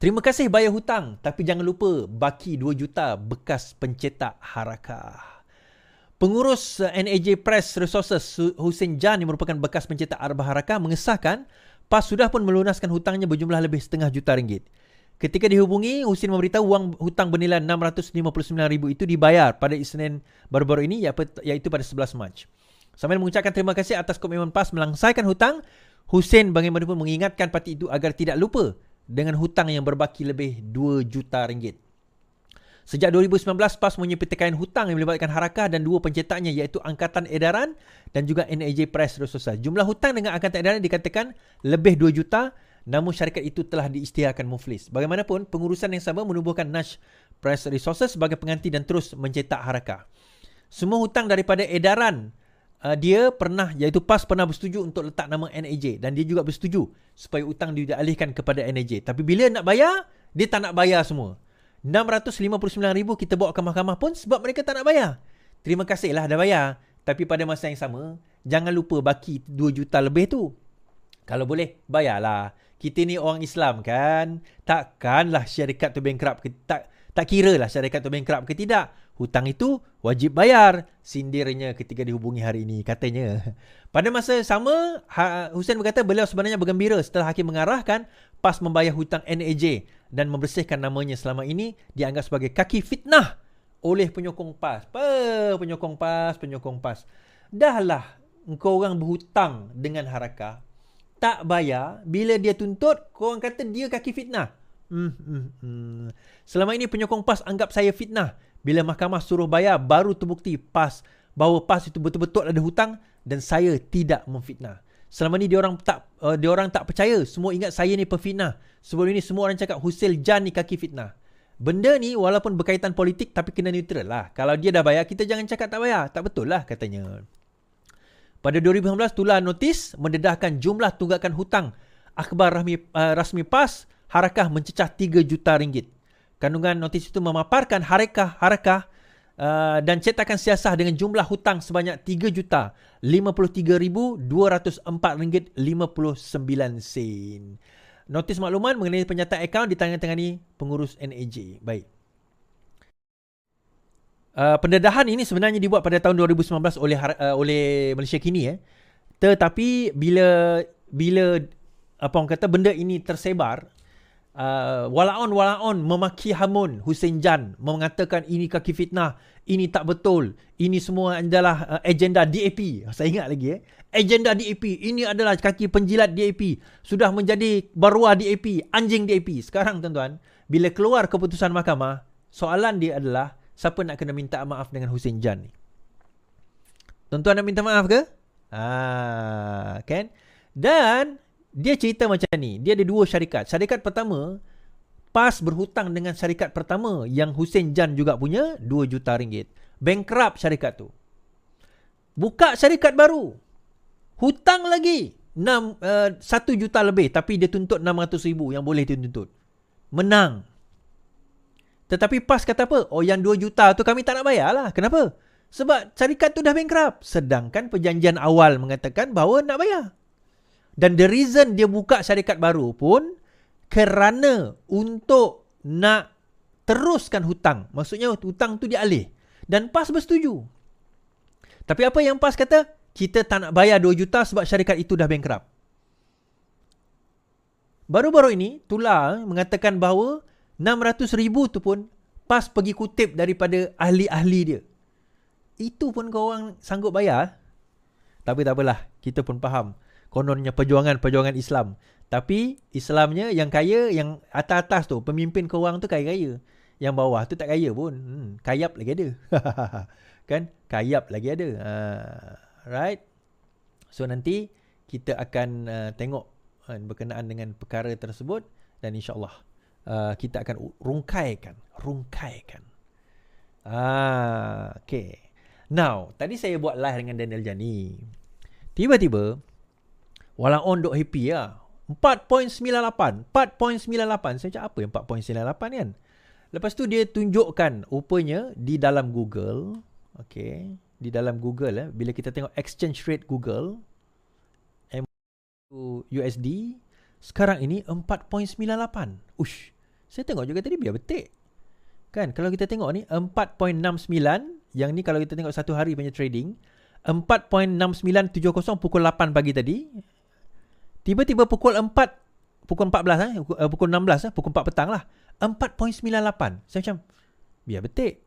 Terima kasih bayar hutang, tapi jangan lupa baki 2 juta bekas pencetak Harakah. Pengurus NAJ Press Resources Hussein Jan yang merupakan bekas pencetak Arbah Harakah mengesahkan PAS sudah pun melunaskan hutangnya berjumlah lebih RM500,000. Ketika dihubungi, Hussein memberitahu wang hutang bernilai RM659,000 itu dibayar pada Isnin baru-baru ini, iaitu pada 11 Mac. Sambil mengucapkan terima kasih atas komitmen PAS melangsaikan hutang, Hussein bagaimanapun mengingatkan parti itu agar tidak lupa dengan hutang yang berbaki lebih RM2 juta. Sejak 2019, PAS mempunyai petikaian hutang yang melibatkan Harakah dan dua pencetaknya iaitu Angkatan Edaran dan juga NAJ Press Resources. Jumlah hutang dengan Angkatan Edaran dikatakan lebih 2 juta, namun syarikat itu telah diisytiharkan muflis. Bagaimanapun, pengurusan yang sama menubuhkan Nash Press Resources sebagai pengganti dan terus mencetak Harakah. Semua hutang daripada edaran dia pernah, iaitu PAS pernah bersetuju untuk letak nama NAJ dan dia juga bersetuju supaya hutang dialihkan kepada NAJ. Tapi bila nak bayar, dia tak nak bayar semua. RM659,000 kita bawa ke mahkamah pun sebab mereka tak nak bayar. Terima kasihlah dah bayar. Tapi pada masa yang sama, jangan lupa baki 2 juta lebih tu. Kalau boleh, bayarlah. Kita ni orang Islam kan. Takkanlah syarikat tu bankrupt. Tak kira lah syarikat tu bankrupt ke tidak. Hutang itu wajib bayar. Sindirnya ketika dihubungi hari ini, katanya. Pada masa sama, Hussein berkata beliau sebenarnya bergembira setelah hakim mengarahkan PAS membayar hutang NAJ dan membersihkan namanya selama ini dianggap sebagai kaki fitnah oleh penyokong PAS. Penyokong PAS. Dahlah engkau orang berhutang dengan Harakah, tak bayar, bila dia tuntut, korang kata dia kaki fitnah. Selama ini penyokong PAS anggap saya fitnah. Bila mahkamah suruh bayar, baru terbukti bahawa PAS itu betul-betul ada hutang dan saya tidak memfitnah. Selama ni diorang tak percaya. Semua ingat saya ni pefitnah. Sebelum ini semua orang cakap Hussein Jan ni kaki fitnah. Benda ni walaupun berkaitan politik tapi kena neutral lah. Kalau dia dah bayar, kita jangan cakap tak bayar. Tak betul lah katanya. Pada 2019, tular notis mendedahkan jumlah tunggakan hutang akhbar rasmi PAS Harakah mencecah RM3 juta. Kandungan notis itu memaparkan Harakah dan cetakan siasah dengan jumlah hutang sebanyak RM353,204.59. Notis makluman mengenai penyataan akaun ditandatangani pengurus NAJ. Baik. Pendedahan ini sebenarnya dibuat pada tahun 2019 oleh Malaysia Kini. Tetapi bila apa orang kata benda ini tersebar, walaon memaki hamun Hussein Jan, mengatakan ini kaki fitnah, ini tak betul, ini semua adalah agenda DAP. Saya ingat lagi agenda DAP, ini adalah kaki penjilat DAP, sudah menjadi baruah DAP, anjing DAP. Sekarang tuan-tuan, bila keluar keputusan mahkamah, soalan dia adalah siapa nak kena minta maaf dengan Hussein Jan ni? Tuan-tuan nak minta maaf ke? Kan? Dan dia cerita macam ni. Dia ada dua syarikat. Syarikat pertama, PAS berhutang dengan syarikat pertama yang Hussein Jan juga punya RM2 juta. Bankrupt syarikat tu. Buka syarikat baru. Hutang lagi 1 juta lebih. Tapi dia tuntut 600,000 yang boleh dituntut. Menang. Tetapi PAS kata apa? Oh, yang 2 juta tu kami tak nak bayar lah. Kenapa? Sebab syarikat tu dah bankrupt. Sedangkan perjanjian awal mengatakan bahawa nak bayar. Dan the reason dia buka syarikat baru pun kerana untuk nak teruskan hutang. Maksudnya hutang tu dialih. Dan PAS bersetuju. Tapi apa yang PAS kata? Kita tak nak bayar 2 juta sebab syarikat itu dah bankrupt. Baru-baru ini, tular mengatakan bahawa 600,000 tu pun PAS pergi kutip daripada ahli-ahli dia. Itu pun korang sanggup bayar. Tapi tak apalah, kita pun faham. Kononnya perjuangan Islam. Tapi Islamnya yang kaya, yang atas-atas tu, pemimpin korang tu kaya-kaya. Yang bawah tu tak kaya pun. Kayap lagi ada. Kan? Kayap lagi ada. Right? So nanti kita akan tengok berkenaan dengan perkara tersebut. Dan insyaAllah kita akan rungkaikan. Okay. Now, tadi saya buat live dengan Daniel Jani. Tiba-tiba, walaon duk happy lah. 4.98. Saya cakap apa yang 4.98 kan? Lepas tu dia tunjukkan rupanya di dalam Google. Okay. Di dalam Google bila kita tengok exchange rate Google USD, sekarang ini 4.98. Ush. Saya tengok juga tadi biar betik. Kan, kalau kita tengok ni 4.69, yang ni kalau kita tengok satu hari punya trading, 4.6970 pukul 8 pagi tadi. Tiba-tiba pukul 14 pukul 16 pukul 4 petang lah. 4.98. Saya macam biar betik.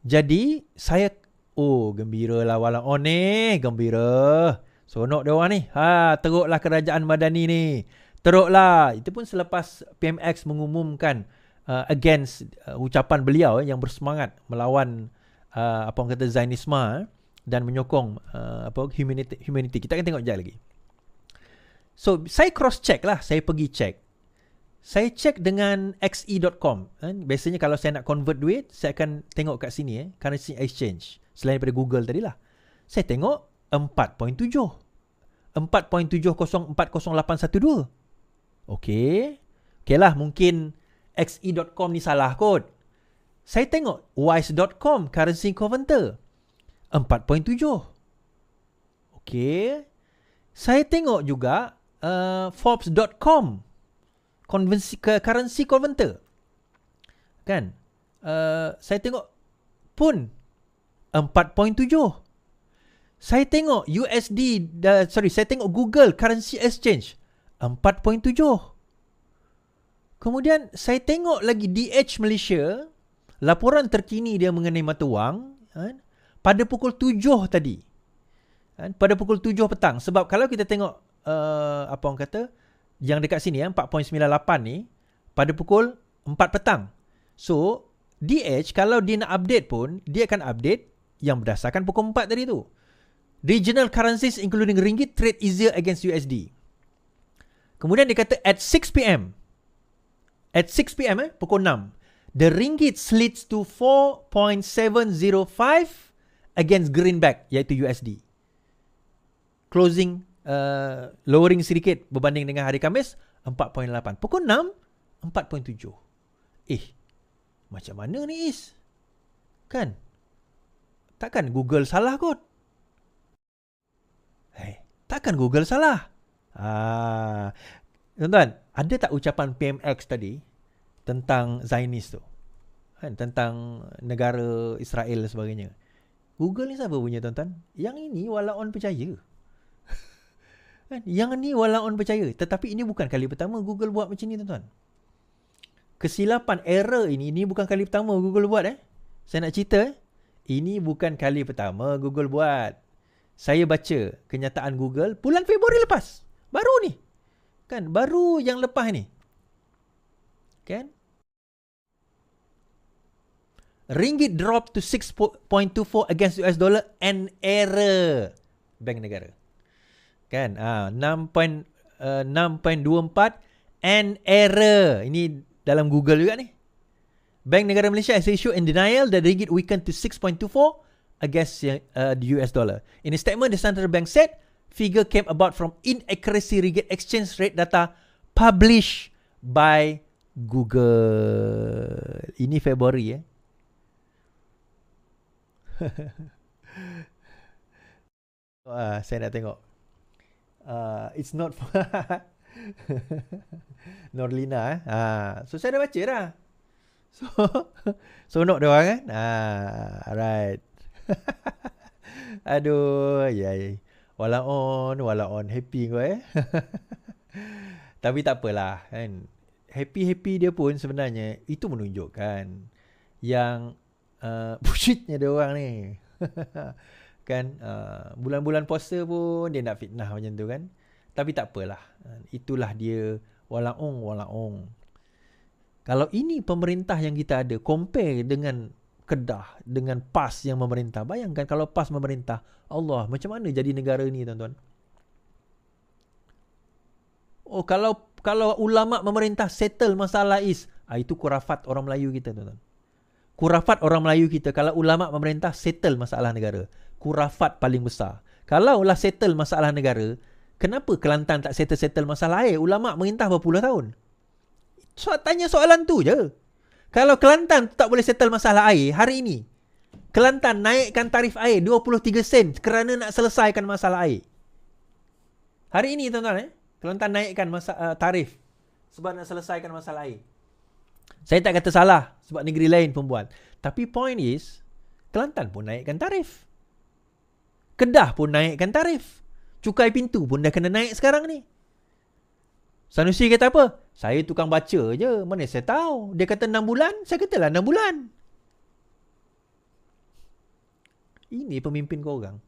Jadi saya gembira lah wala on ni, gembira. Sonok dia orang ni. Teruklah kerajaan Madani ni. Teruklah. Itu pun selepas PMX mengumumkan against ucapan beliau yang bersemangat melawan apa orang kata Zionisme dan menyokong humanity. Kita akan tengok sekejap lagi. So saya cross check lah, saya pergi check. Saya check dengan xe.com. Biasanya kalau saya nak convert duit, saya akan tengok kat sini currency exchange. Selain daripada Google tadi lah. Saya tengok 4.7. 4.70408112. Okey. Okey lah, mungkin xe.com ni salah kot. Saya tengok wise.com currency converter 4.7. Okey. Saya tengok juga forbes.com currency converter. Kan? Saya tengok pun 4.7. Saya tengok saya tengok Google Currency Exchange 4.7. Kemudian saya tengok lagi DH Malaysia, laporan terkini dia mengenai mata wang pada pukul 7 tadi. Pada pukul 7 petang. Sebab kalau kita tengok apa orang kata yang dekat sini 4.98 ni pada pukul 4 petang. So DH kalau dia nak update pun, dia akan update yang berdasarkan pukul 4 tadi tu. Regional currencies including ringgit trade easier against USD. Kemudian dia kata at 6 PM. At 6 PM pukul 6. The ringgit slits to 4.705 against greenback iaitu USD. Closing lowering sedikit berbanding dengan hari Khamis 4.8. Pukul 6 4.7. Macam mana ni Is? Kan? Takkan Google salah kot? Takkan Google salah? Tuan-tuan, ada tak ucapan PMX tadi tentang Zionis tu? Tentang negara Israel dan sebagainya. Google ni siapa punya tuan-tuan? Yang ini walaupun percaya. Yang ni walaupun percaya. Tetapi ini bukan kali pertama Google buat macam ni tuan-tuan. Kesilapan error ini bukan kali pertama Google buat. Saya nak cerita. Ini bukan kali pertama Google buat. Saya baca kenyataan Google bulan Februari lepas. Baru ni. Kan? Baru yang lepas ni. Kan? Ringgit drop to 6.24 against US dollar and error. Bank negara. Kan? 6.24 and error. Ini dalam Google juga ni. Bank Negara Malaysia has issued in denial that ringgit weakened to 6.24 against the US dollar. In a statement, the central bank said figure came about from inaccuracy ringgit exchange rate data published by Google. Ini Februari saya nak tengok. It's not Norlina so saya dah baca dah. So nak dia orang kan. Alright. Aduh, yay. Wala on happy kau Tapi tak apalah kan. Happy dia pun sebenarnya itu menunjukkan yang bullshitnya dia orang ni. Kan bulan-bulan puasa pun dia nak fitnah macam tu kan. Tapi tak apalah. Itulah dia walaong. Kalau ini pemerintah yang kita ada, compare dengan Kedah, dengan PAS yang memerintah. Bayangkan kalau PAS memerintah, Allah, macam mana jadi negara ni tuan-tuan? Kalau ulama memerintah settle masalah itu kurafat orang Melayu kita tuan-tuan. Kurafat orang Melayu kita kalau ulama memerintah settle masalah negara. Kurafat paling besar. Kalau lah settle masalah negara, kenapa Kelantan tak settle masalah air? Ulama merintah berpuluh tahun. Tanya soalan tu je. Kalau Kelantan tak boleh settle masalah air hari ini, Kelantan naikkan tarif air 23 sen kerana nak selesaikan masalah air. Hari ini tuan-tuan Kelantan naikkan tarif sebab nak selesaikan masalah air. Saya tak kata salah sebab negeri lain pun buat. Tapi point is, Kelantan pun naikkan tarif. Kedah pun naikkan tarif. Cukai pintu pun dah kena naik sekarang ni. Sanusi kata apa? Saya tukang baca je. Mana saya tahu. Dia kata 6 bulan. Saya katalah 6 bulan. Ini pemimpin korang.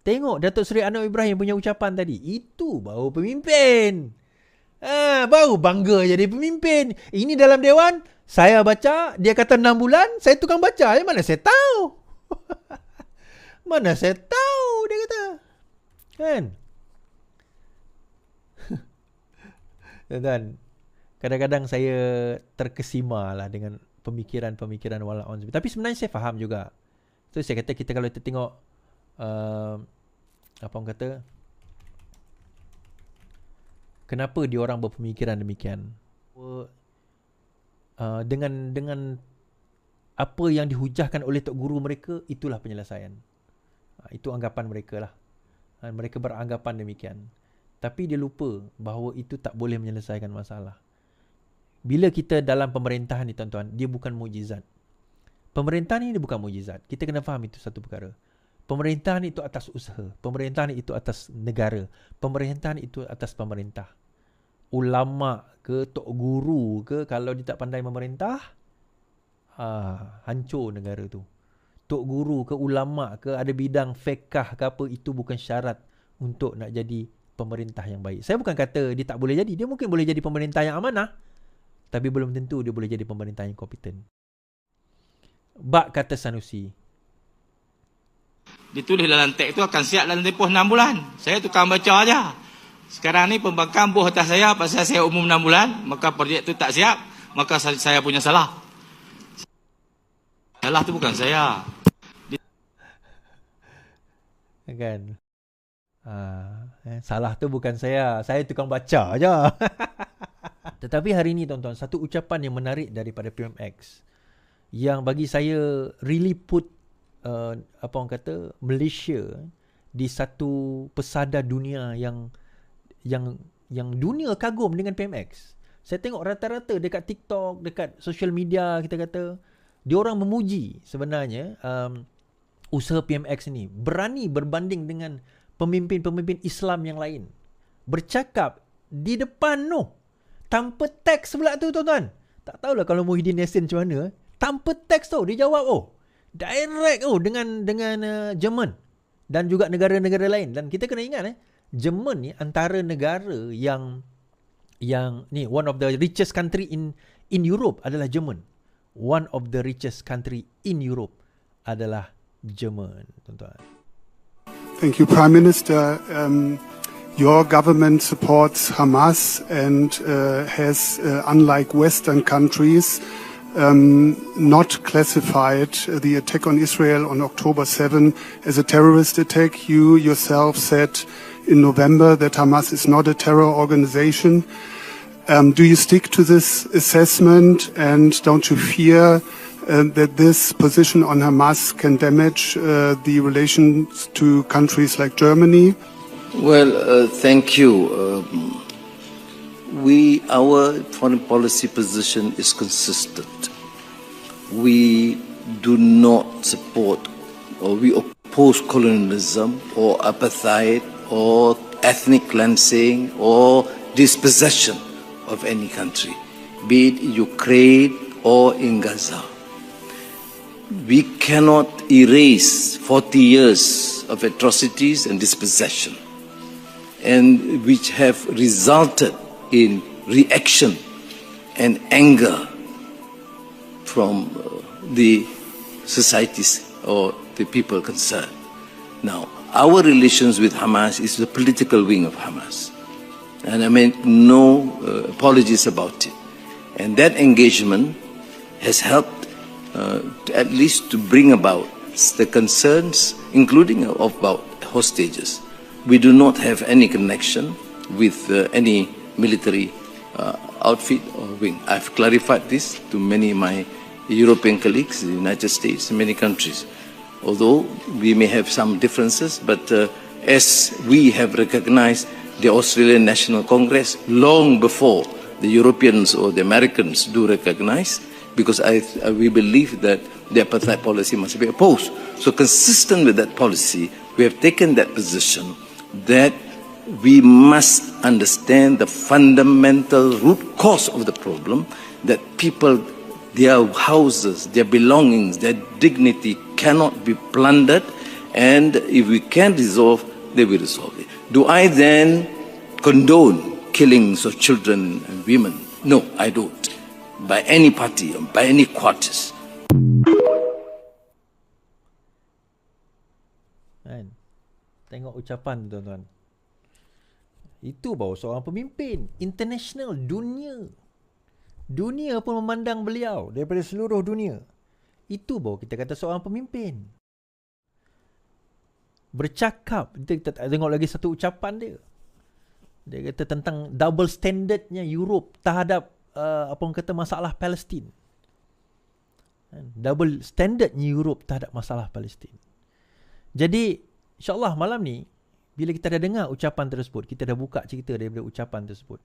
Tengok Datuk Seri Anwar Ibrahim punya ucapan tadi. Itu baru pemimpin. Baru bangga jadi pemimpin. Ini dalam Dewan, saya baca, dia kata 6 bulan, saya tukang baca. Mana saya tahu? Mana saya tahu, dia kata. Kan? Dan kadang-kadang saya terkesima lah dengan pemikiran-pemikiran Wala Onsbi. Tapi sebenarnya saya faham juga. So saya kata kita kalau kita tengok apa orang kata, kenapa dia orang berpemikiran demikian? Dengan apa yang dihujahkan oleh Tok Guru mereka, itulah penyelesaian. Itu anggapan mereka lah. Mereka beranggapan demikian. Tapi dia lupa bahawa itu tak boleh menyelesaikan masalah. Bila kita dalam pemerintahan ni tuan-tuan, dia bukan mukjizat. Pemerintahan ni dia bukan mukjizat. Kita kena faham itu satu perkara. Pemerintahan itu atas usaha. Pemerintahan itu atas negara. Pemerintahan itu atas pemerintah. Ulama ke, tok guru ke, kalau dia tak pandai memerintah, hancur negara tu. Tok guru ke, ulama ke, ada bidang fiqh ke apa, itu bukan syarat untuk nak jadi pemerintah yang baik. Saya bukan kata dia tak boleh jadi. Dia mungkin boleh jadi pemerintah yang amanah. Tapi belum tentu dia boleh jadi pemerintah yang kompeten. Bak kata Sanusi, ditulis dalam teks tu akan siap dalam tempoh 6 bulan. Saya tukang baca aja. Sekarang ni pembangkang buh atas saya pasal saya umum 6 bulan, maka projek tu tak siap, maka saya punya salah. Salah tu bukan saya. Kan? Salah tu bukan saya tukang baca aja. Tetapi hari ni tuan-tuan, satu ucapan yang menarik daripada PMX yang bagi saya really put apa orang kata, Malaysia di satu pesada dunia yang dunia kagum dengan PMX. Saya tengok rata-rata dekat TikTok, dekat social media, kita kata dia orang memuji sebenarnya usaha PMX ni, berani berbanding dengan pemimpin-pemimpin Islam yang lain. Bercakap di depan tanpa teks pula tu tuan-tuan. Tak tahulah kalau Muhyiddin Yassin macam mana. Tanpa teks tu dia jawab direct dengan Jerman dan juga negara-negara lain. Dan kita kena ingat Jerman ni antara negara yang ni one of the richest country in Europe adalah Jerman. One of the richest country in Europe adalah Jerman, tuan-tuan. Thank you, Prime Minister. Your government supports Hamas and has, unlike Western countries, not classified the attack on Israel on October 7 as a terrorist attack. You yourself said in November that Hamas is not a terror organization. Do you stick to this assessment, and don't you fear that this position on Hamas can damage the relations to countries like Germany? Well, thank you. Our foreign policy position is consistent. We do not support or we oppose colonialism or apartheid or ethnic cleansing or dispossession of any country, be it Ukraine or in Gaza. We cannot erase 40 years of atrocities and dispossession, and which have resulted in reaction and anger from the societies or the people concerned. Now, our relations with Hamas is the political wing of Hamas, and I make no apologies about it. And that engagement has helped at least to bring about the concerns, including about hostages. We do not have any connection with any military outfit or wing. I've clarified this to many of my European colleagues, the United States, and many countries. Although we may have some differences, but as we have recognized the Australian National Congress long before the Europeans or the Americans do recognize, because we believe that the apartheid policy must be opposed. So consistent with that policy, we have taken that position that we must understand the fundamental root cause of the problem, that people, their houses, their belongings, their dignity cannot be plundered, and if we can resolve, they will resolve it. Do I then condone killings of children and women? No, I don't. By any party, by any quarters. Kan? Tengok ucapan tu, tuan-tuan. Itu baru seorang pemimpin international, dunia pun memandang beliau daripada seluruh dunia. Itu baru kita kata seorang pemimpin. Bercakap, kita tengok lagi satu ucapan dia. Dia kata tentang double standardnya Europe terhadap apa orang kata masalah Palestin. Double standardnya Europe terhadap masalah Palestin. Jadi insyaAllah malam ni, bila kita dah dengar ucapan tersebut, kita dah buka cerita daripada ucapan tersebut.